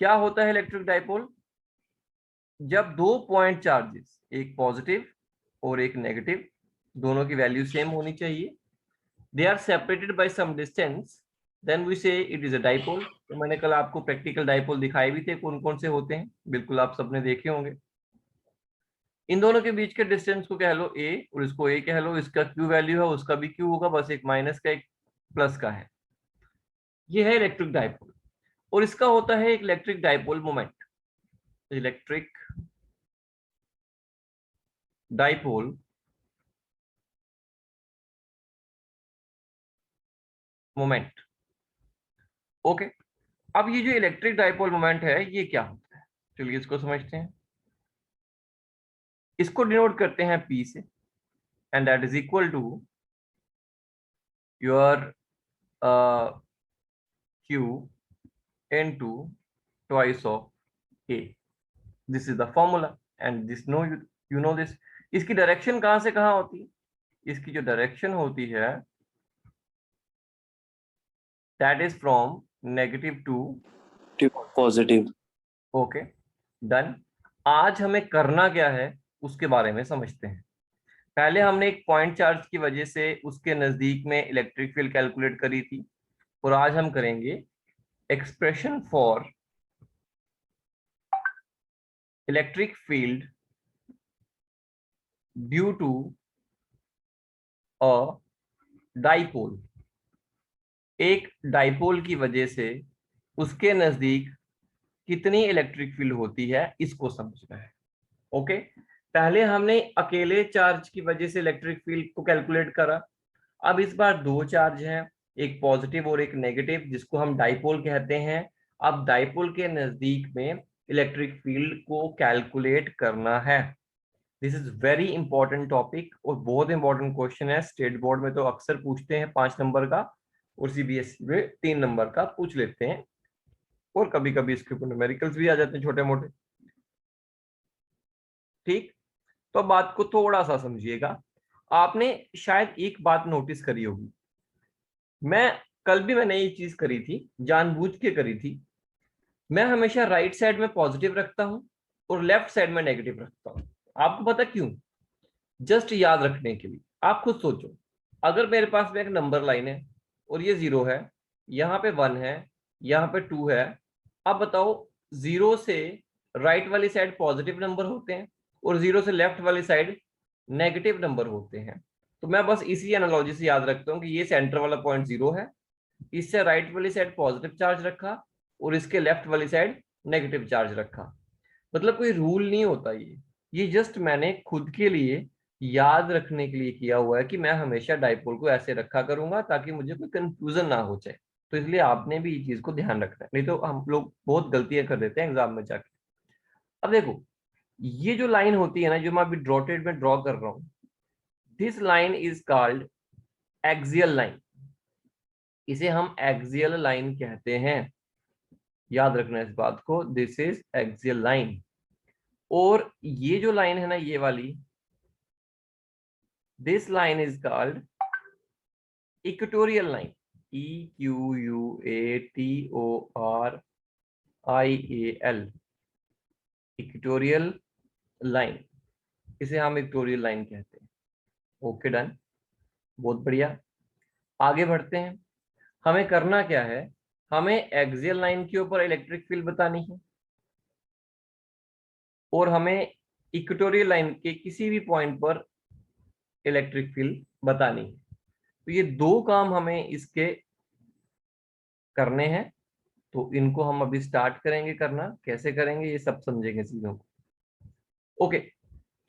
क्या होता है इलेक्ट्रिक डाइपोल? जब दो पॉइंट चार्जेस, एक पॉजिटिव और एक नेगेटिव, दोनों की वैल्यू सेम होनी चाहिए, they are separated by some distance, then we say it is a dipole. तो मैंने कल आपको प्रैक्टिकल डाइपोल दिखाए भी थे, कौन कौन से होते हैं, बिल्कुल आप सबने देखे होंगे। इन दोनों के बीच के डिस्टेंस को कह लो ए, और इसको ए कह लो, इसका क्यू वैल्यू है उसका भी क्यू होगा, बस एक माइनस का एक प्लस का है। ये है इलेक्ट्रिक डाइपोल, और इसका होता है एक electric dipole moment. Electric dipole moment. Okay, अब ये जो इलेक्ट्रिक डाइपोल मोमेंट है ये क्या होता है, चलिए इसको समझते हैं। इसको डिनोट करते हैं P से, and that is equal to your Q into twice of A। This is the formula, and this know you know this. इसकी डायरेक्शन कहां से कहां होती है? इसकी जो डायरेक्शन होती है that is from negative to positive. Okay, done. आज हमें करना क्या है उसके बारे में समझते हैं। पहले हमने एक पॉइंट चार्ज की वजह से उसके नजदीक में इलेक्ट्रिक फील्ड कैलकुलेट करी थी, और आज हम करेंगे expression for electric field due to a dipole. एक डाइपोल की वजह से उसके नजदीक कितनी इलेक्ट्रिक फील्ड होती है इसको समझना है। ओके, पहले हमने अकेले चार्ज की वजह से इलेक्ट्रिक फील्ड को कैलकुलेट करा, अब इस बार दो चार्ज हैं, एक पॉजिटिव और एक नेगेटिव, जिसको हम डाइपोल कहते हैं। अब डाइपोल के नजदीक में इलेक्ट्रिक फील्ड को कैलकुलेट करना है। This is very important topic, और बहुत इंपॉर्टेंट क्वेश्चन है। स्टेट बोर्ड में तो अक्सर पूछते हैं 5 नंबर का, और सीबीएसई में 3 नंबर का पूछ लेते हैं, और कभी कभी इसके ऊपर न्यूमेरिकल्स भी आ जाते हैं छोटे मोटे। ठीक, तो बात को थोड़ा सा समझिएगा। आपने शायद एक बात नोटिस करी होगी, मैं कल भी मैंने ये चीज करी थी, जानबूझ के करी थी। मैं हमेशा राइट साइड में पॉजिटिव रखता हूं और लेफ्ट साइड में नेगेटिव रखता हूं। आपको पता क्यों? जस्ट याद रखने के लिए। आप खुद सोचो, अगर मेरे पास में एक नंबर लाइन है और ये 0 है, यहाँ पे 1 है, यहाँ पे 2 है, अब बताओ 0 से राइट वाली साइड पॉजिटिव नंबर होते हैं और 0 से लेफ्ट वाली साइड नेगेटिव नंबर होते हैं। तो मैं बस इसी एनालॉजी से याद रखता हूँ कि ये सेंटर वाला पॉइंट 0 है, इससे राइट वाली साइड पॉजिटिव चार्ज रखा और इसके लेफ्ट वाली साइड नेगेटिव चार्ज रखा। मतलब कोई रूल नहीं होता ये जस्ट मैंने खुद के लिए याद रखने के लिए किया हुआ है कि मैं हमेशा डाइपोल को ऐसे रखा करूंगा ताकि मुझे कोई कंफ्यूजन ना हो जाए। तो इसलिए आपने भी ये चीज को ध्यान रखना है, नहीं तो हम लोग बहुत गलतियां कर देते हैं एग्जाम में जाके। अब देखो, ये जो लाइन होती है ना, जो मैं अभी ड्रॉटेड में ड्रॉ कर रहा हूं, this line is called axial line. इसे हम एक्सियल लाइन कहते हैं, याद रखना इस बात को, दिस इज एक्सियल लाइन। और ये जो लाइन है ना, ये वाली, this line is called equatorial line. EQUATORIAL, equatorial line, इसे हम इक्वेटोरियल लाइन कहते हैं। ओके, डन, बहुत बढ़िया। आगे बढ़ते हैं। हमें करना क्या है, हमें एक्सियल लाइन के ऊपर इलेक्ट्रिक फील्ड बतानी है, और हमें इक्वेटोरियल लाइन के किसी भी पॉइंट पर इलेक्ट्रिक फील्ड बतानी है। तो ये दो काम हमें इसके करने हैं, तो इनको हम अभी स्टार्ट करेंगे करना। कैसे करेंगे ये सब समझेंगे चीजों को। ओके,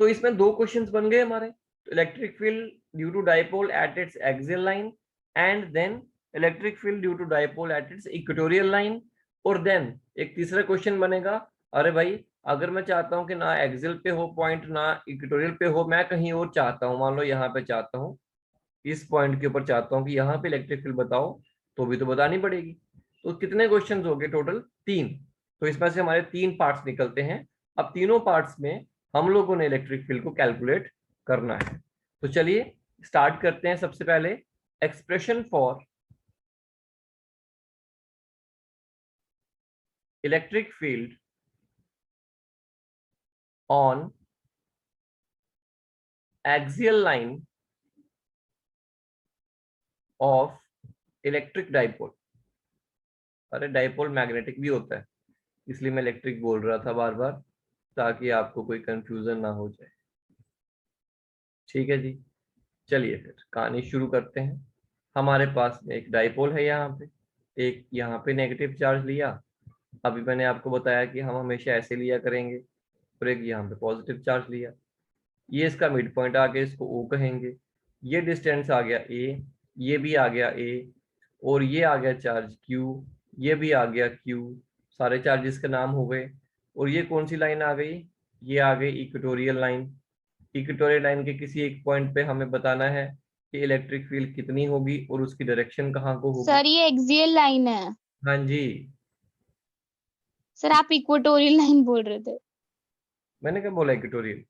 तो इसमें दो क्वेश्चंस बन गए हमारे। Electric field due to dipole at its axial line, and then electric field due to dipole at its equatorial line. और देन एक तीसरा क्वेश्चन बनेगा, अरे भाई अगर मैं चाहता हूं कि ना एक्सियल पे हो पॉइंट ना इक्वेटोरियल पे हो, मैं कहीं और चाहता हूं, मान लो यहाँ पे चाहता हूँ, इस पॉइंट के ऊपर चाहता हूँ कि यहाँ पे इलेक्ट्रिक फील्ड बताओ, तो भी तो बतानी पड़ेगी। तो कितने क्वेश्चंस हो गए टोटल? 3। तो इसमें से हमारे 3 पार्ट्स निकलते हैं। अब तीनों पार्ट्स में हम लोगों ने इलेक्ट्रिक फील्ड को कैलकुलेट करना है। तो चलिए स्टार्ट करते हैं। सबसे पहले expression for electric field on axial line of electric dipole. अरे डाइपोल मैग्नेटिक भी होता है, इसलिए मैं इलेक्ट्रिक बोल रहा था बार बार, ताकि आपको कोई कंफ्यूजन ना हो जाए। ठीक है जी, चलिए फिर कहानी शुरू करते हैं। हमारे पास में एक डाइपोल है, यहाँ पे एक, यहाँ पे नेगेटिव चार्ज लिया। अभी मैंने आपको बताया कि हम हमेशा ऐसे लिया करेंगे। और एक यहाँ पे पॉजिटिव चार्ज लिया, ये इसका मिड पॉइंट आ गया, इसको ओ कहेंगे। ये डिस्टेंस आ गया ए, ये भी आ गया ए, और ये आ गया चार्ज क्यू, ये भी आ गया क्यू। सारे चार्जेस के नाम हो गए। और ये कौन सी लाइन आ गई? ये आ गई इक्वेटोरियल लाइन। इक्वेटोरियल लाइन के किसी एक पॉइंट पे हमें बताना है कि इलेक्ट्रिक फील्ड कितनी होगी और उसकी डायरेक्शन कहाँ को होगी। सर ये एक्सियल लाइन है। हाँ जी, सर आप इक्वेटोरियल लाइन बोल रहे थे। मैंने क्या बोला इक्वेटोरियल?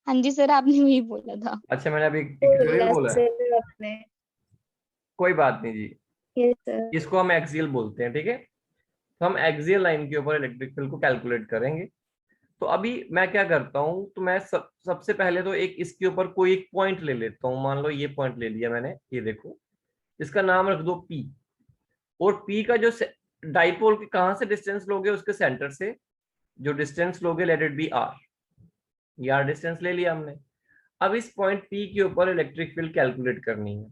हाँ जी सर, आपने वही बोला था। अच्छा, मैंने अभी इक्वेटोरियल बोला बोला है। सर आपने। कोई बात नहीं जी, यस सर। इसको हम एक्सियल बोलते हैं, ठीक है। तो हम एक्सियल लाइन के ऊपर इलेक्ट्रिक फील्ड को कैलकुलेट करेंगे। तो अभी मैं क्या करता हूं, तो मैं सबसे पहले तो एक इसके ऊपर कोई एक पॉइंट ले लेता हूं। मान लो ये पॉइंट ले लिया मैंने, ये देखो, इसका नाम रख दो पी। और पी का जो डाइपोल के कहां से डिस्टेंस लोगे, उसके सेंटर से जो डिस्टेंस लोगे, लेट इट बी आर। ये आर डिस्टेंस ले लिया हमने। अब इस पॉइंट पी के ऊपर इलेक्ट्रिक फील्ड कैलकुलेट करनी है।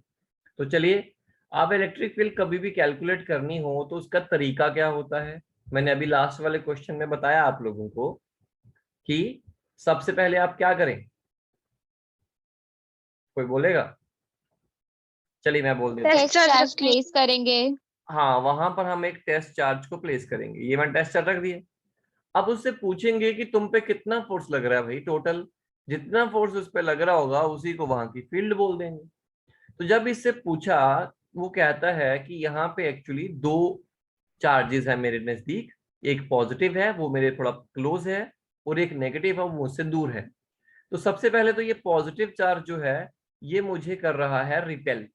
तो चलिए, आप इलेक्ट्रिक फील्ड कभी भी कैलकुलेट करनी हो तो उसका तरीका क्या होता है, मैंने अभी लास्ट वाले क्वेश्चन में बताया आप लोगों को कि सबसे पहले आप क्या करें। कोई बोलेगा? चलिए मैं बोल देता हूँ। टेस्ट चार्ज प्लेस करेंगे। हाँ, वहां पर हम एक टेस्ट चार्ज को प्लेस करेंगे। ये मैंने टेस्ट चार्ज रख दिया। अब उससे पूछेंगे कि तुम पे कितना फोर्स लग रहा है भाई, टोटल जितना फोर्स उस पे लग रहा होगा उसी को वहां की फील्ड बोल देंगे। तो जब इससे पूछा, वो कहता है कि यहाँ पे एक्चुअली दो चार्जेस है मेरे नजदीक, एक पॉजिटिव है वो मेरे थोड़ा क्लोज है, और एक नेगेटिव है वो मुझसे दूर है। तो सबसे पहले तो ये पॉजिटिव चार्ज जो है, ये मुझे कर रहा है रिपेल।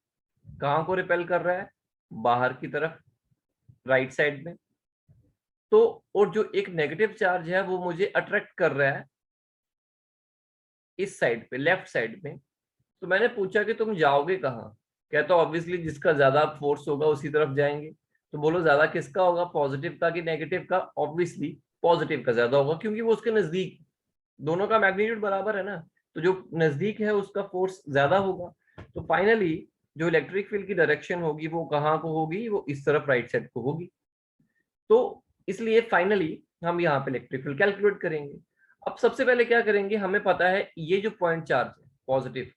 कहाँ को रिपेल कर रहा है? बाहर की तरफ, राइट साइड में। तो और जो एक नेगेटिव चार्ज है वो मुझे अट्रैक्ट कर रहा है इस साइड पे, लेफ्ट साइड में। तो मैंने पूछा कि तुम जाओगे कहाँ? कहता ऑब्वियसली जिसका ज्यादा फोर्स होगा उसी तरफ जाएंगे। तो बोलो ज्यादा किसका होगा, पॉजिटिव का कि नेगेटिव का? ऑब्वियसली पॉजिटिव का ज्यादा होगा, क्योंकि वो उसके नजदीक, दोनों का मैग्नीट्यूड बराबर है ना। तो जो नजदीक है उसका फोर्स ज्यादा होगा। तो फाइनली जो इलेक्ट्रिक फील्ड की डायरेक्शन होगी वो कहाँ को होगी, वो इस तरफ राइट साइड को होगी। तो इसलिए फाइनली हम यहाँ पे इलेक्ट्रिक फील्ड कैलकुलेट करेंगे। अब सबसे पहले क्या करेंगे, हमें पता है ये जो पॉइंट चार्ज है पॉजिटिव,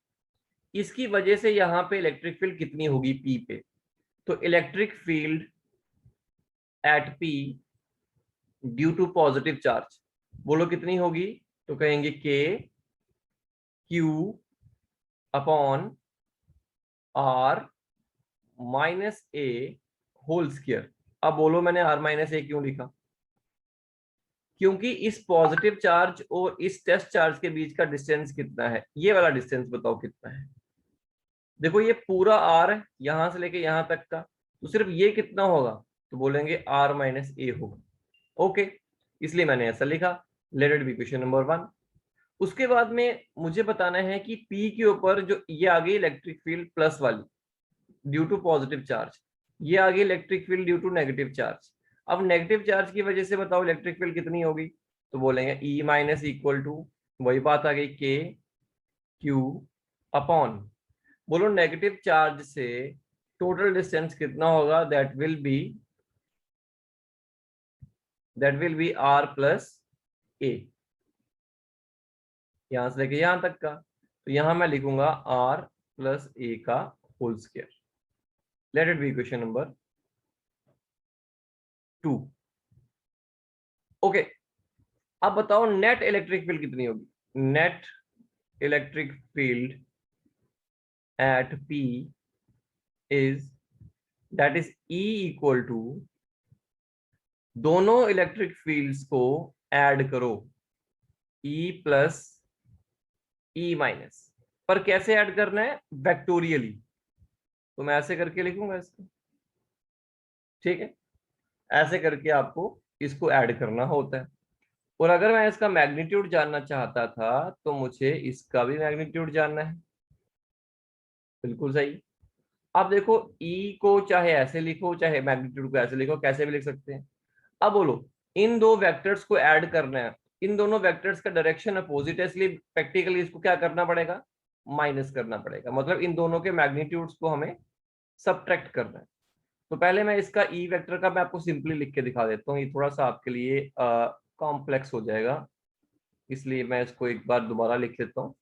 इसकी वजह से यहाँ पे इलेक्ट्रिक फील्ड कितनी होगी पी पे। तो electric field at P due to positive charge, बोलो कितनी होगी? तो कहेंगे के Q upon r minus a whole square. अब बोलो मैंने आर माइनस ए क्यों लिखा? क्योंकि इस पॉजिटिव चार्ज और इस टेस्ट चार्ज के बीच का डिस्टेंस कितना है, ये वाला डिस्टेंस बताओ कितना है। देखो ये पूरा आर है, यहां से लेके यहां तक का, तो सिर्फ ये कितना होगा? तो बोलेंगे आर माइनस ए होगा। ओके, इसलिए मैंने ऐसा लिखा। Late it be question number 1। उसके बाद में मुझे बताना है कि पी के ऊपर जो ये आ गई इलेक्ट्रिक फील्ड प्लस वाली ड्यू टू पॉजिटिव चार्ज, ये आ गई electric field due to negative charge. अब नेगेटिव चार्ज की वजह से बताओ इलेक्ट्रिक फील्ड कितनी होगी? तो बोलेंगे ई माइनस इक्वल टू, वही बात आ गई, के क्यू अपॉन, बोलो नेगेटिव चार्ज से टोटल डिस्टेंस कितना होगा? That will be R plus A, यहां से लेके यहां तक का। तो यहां मैं लिखूंगा आर प्लस ए का whole square. Let it be question number 2। Okay, अब बताओ नेट इलेक्ट्रिक फील्ड कितनी होगी? Net electric field at P is, that is E equal to, दोनों इलेक्ट्रिक फील्ड्स को ऐड करो, ई प्लस ई माइनस। पर कैसे ऐड करना है? वेक्टोरियली। तो मैं ऐसे करके लिखूंगा इसको, ठीक है। ऐसे करके आपको इसको ऐड करना होता है। और अगर मैं इसका मैग्नीट्यूड जानना चाहता था तो मुझे इसका भी मैग्नीट्यूड जानना है। बिल्कुल सही। अब देखो ई को चाहे ऐसे लिखो चाहे मैग्नीट्यूड को ऐसे लिखो, कैसे भी लिख सकते हैं। अब बोलो इन दो वेक्टर्स को ऐड करना है, इन दोनों वेक्टर्स का डायरेक्शन अपोजिट है, इसलिए प्रैक्टिकली इसको क्या करना पड़ेगा, माइनस करना पड़ेगा। मतलब इन दोनों के मैग्नीट्यूड्स को हमें सबट्रैक्ट करना है। तो पहले मैं इसका ई वेक्टर का मैं आपको सिंपली लिख के दिखा देता हूँ, ये थोड़ा सा आपके लिए कॉम्प्लेक्स हो जाएगा, इसलिए मैं इसको एक बार दोबारा लिख लेता हूँ।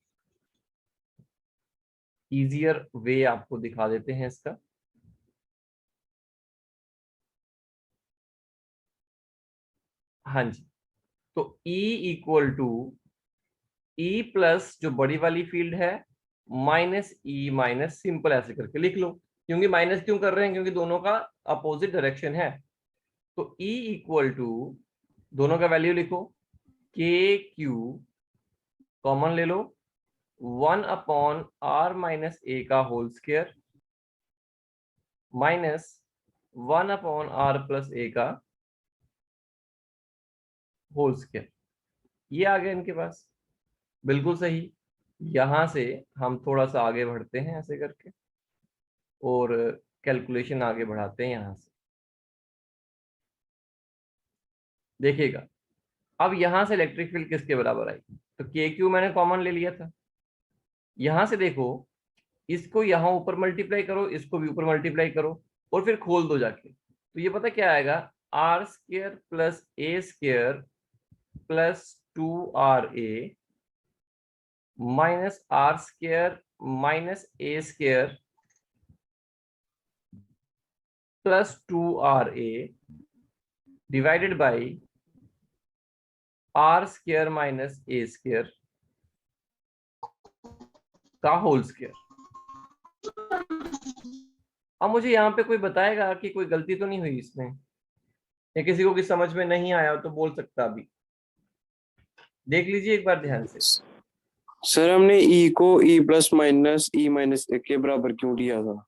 इजियर वे आपको दिखा देते हैं इसका। हाँ जी, तो E equal to E plus जो बड़ी वाली फील्ड है माइनस ई माइनस, सिंपल ऐसे करके लिख लो। क्योंकि माइनस क्यों कर रहे हैं, क्योंकि दोनों का अपोजिट डायरेक्शन है। तो E इक्वल टू दोनों का वैल्यू लिखो, के क्यू कॉमन ले लो, 1/r-a का होल स्क्वायर माइनस 1/r+a का होल स्क्वायर। ये आ गया इनके पास। बिल्कुल सही। यहां से हम थोड़ा सा आगे बढ़ते हैं ऐसे करके और कैलकुलेशन आगे बढ़ाते हैं यहां से। देखिएगा अब यहां से इलेक्ट्रिक फील्ड किसके बराबर आई, तो के क्यू मैंने कॉमन ले लिया था। यहां से देखो इसको यहां ऊपर मल्टीप्लाई करो, इसको भी ऊपर मल्टीप्लाई करो और फिर खोल दो जाके, तो ये पता क्या आएगा, r square plus a square plus 2ra minus r square minus a square plus 2ra divided by r square minus a square का होल स्क्वायर। अब मुझे यहाँ पे कोई बताएगा कि कोई गलती तो नहीं हुई इसमें, या किसी को कुछ समझ में नहीं आया तो बोल सकता अभी। देख लीजिए एक बार ध्यान से। सर हमने ई को E plus minus E minus के बराबर क्यों लिया था?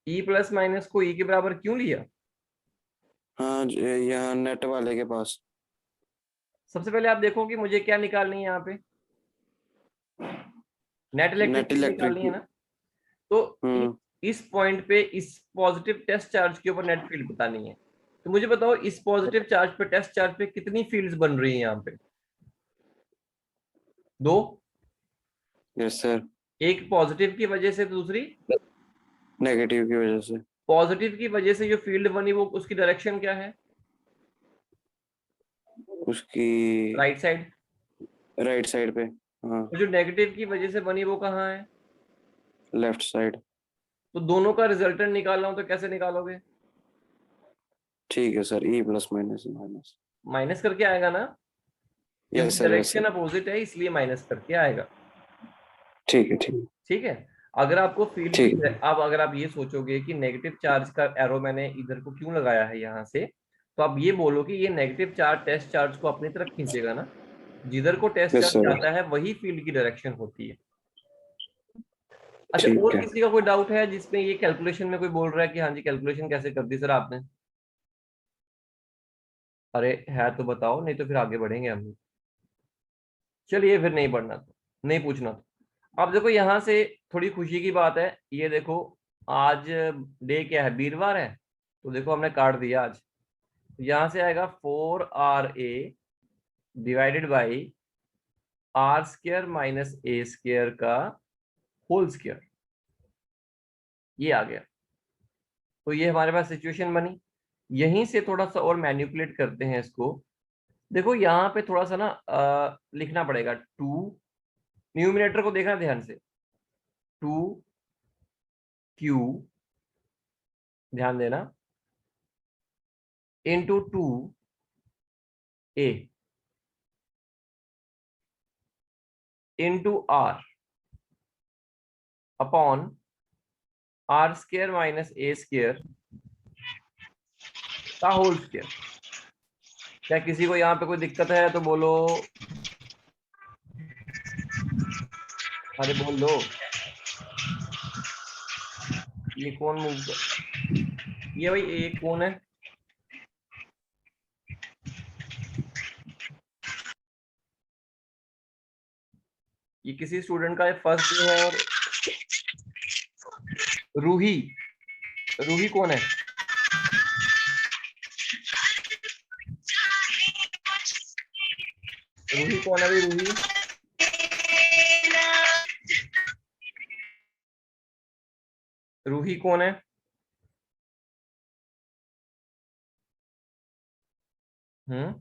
ई प्लस माइनस को ई के बराबर क्यों लिया? हाँ यहाँ नेट वाले के पास। सबसे पहले आप देखो कि मुझे क्या निकालनी है यहाँ पे, नेट इलेक्ट्रिक फील्ड निकालनी है ना। तो इस पॉइंट पे इस पॉजिटिव टेस्ट चार्ज के ऊपर नेट फील्ड बतानी है। तो मुझे बताओ इस पॉजिटिव चार्ज पे टेस्ट चार्ज पे कितनी फील्ड्स बन रही हैं यहाँ पे? दो। Yes sir. एक पॉजिटिव की वजह से, दूसरी नेगेटिव की वजह से। पॉजिटिव की वजह से जो फील्ड बनी वो उसकी डायरेक्शन क्या है? उसकी राइट साइड। राइट साइड पे। हाँ तो जो नेगेटिव की वजह से बनी वो कहाँ है? Left side. तो दोनों का रिजल्टेंट निकालना हो तो कैसे निकालोगे? ठीक है sir, E plus minus minus minus करके आएगा ना, क्योंकि yes sir yes direction sir. Opposite है इसलिए माइनस करके आएगा। ठीक है ठीक है ठीक है। अगर आपको फील्ड ठीक की, है। अब अगर आप ये सोचोगे कि नेगेटिव चार्ज का एरो मैंने इधर को क्यों लगाया है यहाँ से, तो आप ये बोलो कि ये नेगेटिव चार्ज टेस्ट चार्ज को अपनी तरफ खींचेगा ना, जिधर को टेस्ट यस चार्ज सर। जाता है वही फील्ड की डायरेक्शन होती है। अच्छा, ठीक और है। किसी का कोई डाउट है जिसमें ये कैलकुलेशन में कोई बोल रहा है कि हाँ जी कैलकुलेशन कैसे कर दी सर आपने? अरे है तो बताओ, नहीं तो फिर आगे बढ़ेंगे हम। चलिए फिर नहीं पढ़ना तो, नहीं पूछना तो। अब देखो यहाँ से थोड़ी खुशी की बात है, ये देखो आज डे क्या है, वीरवार है, तो देखो हमने काट दिया आज। तो यहाँ से आएगा 4ra divided by r square minus a square का होल स्क्वायर, ये आ गया। तो ये हमारे पास सिचुएशन बनी। यहीं से थोड़ा सा और मैनिपुलेट करते हैं इसको। देखो यहाँ पे थोड़ा सा ना लिखना पड़ेगा, 2 न्यूमिनेटर को देखना ध्यान से, 2q ध्यान देना into 2a into r upon r square minus a square का होल स्क्वायर। क्या किसी को यहाँ पे कोई दिक्कत है तो बोलो, अरे बोल दो। ये कौन मूव कर, ये भाई ये कौन है? ये किसी स्टूडेंट का फर्स्ट डे है। और रूही, रूही कौन है? रूही कौन है भाई? रूही, रूही कौन है? हम्म,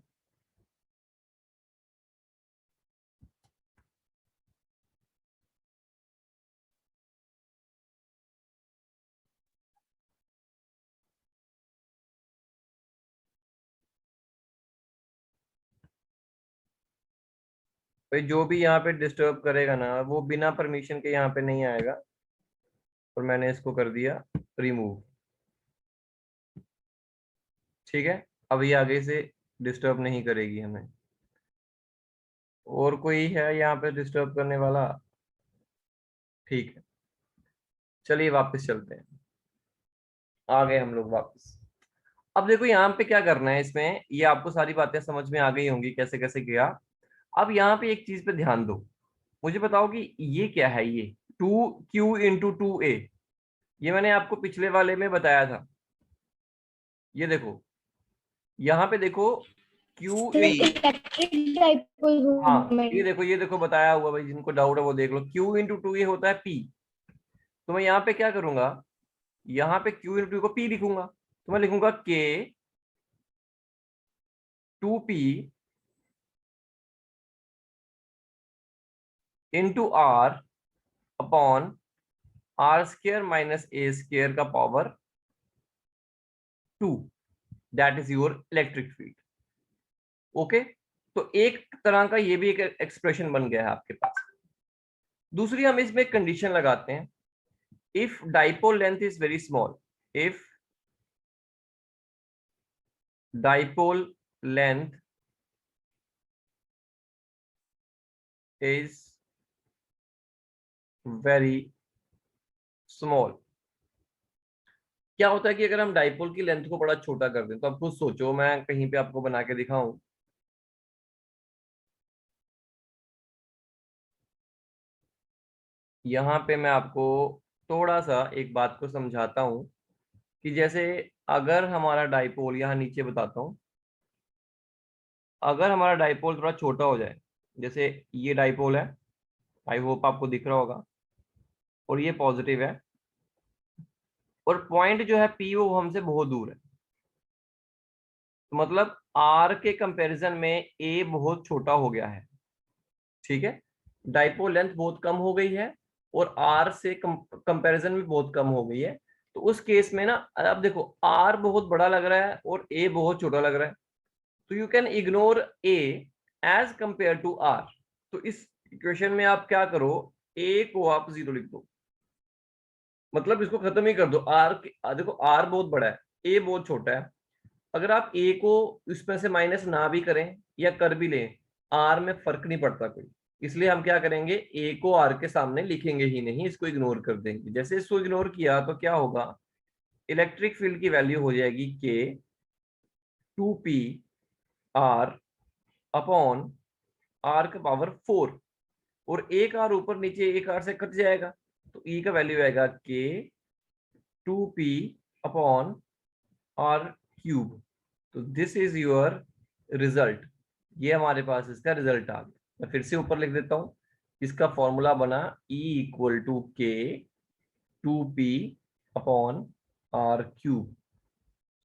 भाई जो भी यहाँ पे डिस्टर्ब करेगा ना वो बिना परमिशन के यहाँ पे नहीं आएगा। और मैंने इसको कर दिया रिमूव। ठीक है, अब ये आगे से डिस्टर्ब नहीं करेगी हमें। और कोई है यहाँ पे डिस्टर्ब करने वाला? ठीक है, चलिए वापस चलते हैं। आ गए हम लोग वापस। अब देखो यहाँ पे क्या करना है इसमें, ये आपको सारी बातें समझ में आ गई होंगी कैसे कैसे किया। अब यहाँ पे एक चीज पे ध्यान दो, मुझे बताओ कि ये क्या है? ये 2Q × 2A, ये मैंने आपको पिछले वाले में बताया था। ये देखो, यहाँ पे देखो Q सर इन, इलेक्ट्रिक डाइपोल हाँ मोमेंट। ये देखो बताया हुआ भाई, जिनको डाउट है वो देख लो। Q × 2A होता है P। तो मैं यहाँ पे क्या करूंगा, यहाँ पे Q × 2 को P लिखूंगा। तो मैं लिखूंगा K 2P × R upon R² - A² का power 2, that is your electric field. Okay, तो एक तरह का ये भी एक एक्सप्रेशन बन गया है आपके पास। दूसरी हम इसमें कंडीशन लगाते हैं, if dipole length is very small, if dipole length is very small. क्या होता है कि अगर हम डाइपोल की लेंथ को बड़ा छोटा कर दें, तो आप खुद सोचो, मैं कहीं पे आपको बना के दिखाऊं। यहाँ पे मैं आपको थोड़ा सा एक बात को समझाता हूं कि जैसे अगर हमारा डाइपोल, यहाँ नीचे बताता हूं, अगर हमारा डाइपोल थोड़ा छोटा हो जाए, जैसे ये डाइपोल है, आई होप आपको दिख रहा होगा, और ये पॉजिटिव है, और पॉइंट जो है पी वो हमसे बहुत दूर है, तो मतलब आर के कंपैरिजन में ए बहुत छोटा हो गया है। ठीक है, डाइपोल लेंथ बहुत कम हो गई है और आर से कंपैरिजन में बहुत कम हो गई है। तो उस केस में ना, अब देखो आर बहुत बड़ा लग रहा है और ए बहुत छोटा लग रहा है, तो you can ignore a as compare to r. तो इस इक्वेशन में आप क्या करो, ए को आप 0 लिख दो, मतलब इसको खत्म ही कर दो। देखो आर बहुत बड़ा है, ए बहुत छोटा है। अगर आप ए को इसमें से माइनस ना भी करें या कर भी लें, आर में फर्क नहीं पड़ता कोई। इसलिए हम क्या करेंगे, ए को आर के सामने लिखेंगे ही नहीं, इसको इग्नोर कर देंगे। जैसे इसको इग्नोर किया तो क्या होगा, इलेक्ट्रिक फील्ड की वैल्यू हो जाएगी के 2P R अपॉन R का पावर 4, और एक आर ऊपर नीचे एक आर से कट जाएगा, तो E का वैल्यू आएगा के 2P अपॉन R³ तो दिस इज योर रिजल्ट। ये हमारे पास इसका रिजल्ट आ गया। मैं फिर से ऊपर लिख देता हूं, इसका फॉर्मूला बना E = K 2P upon R³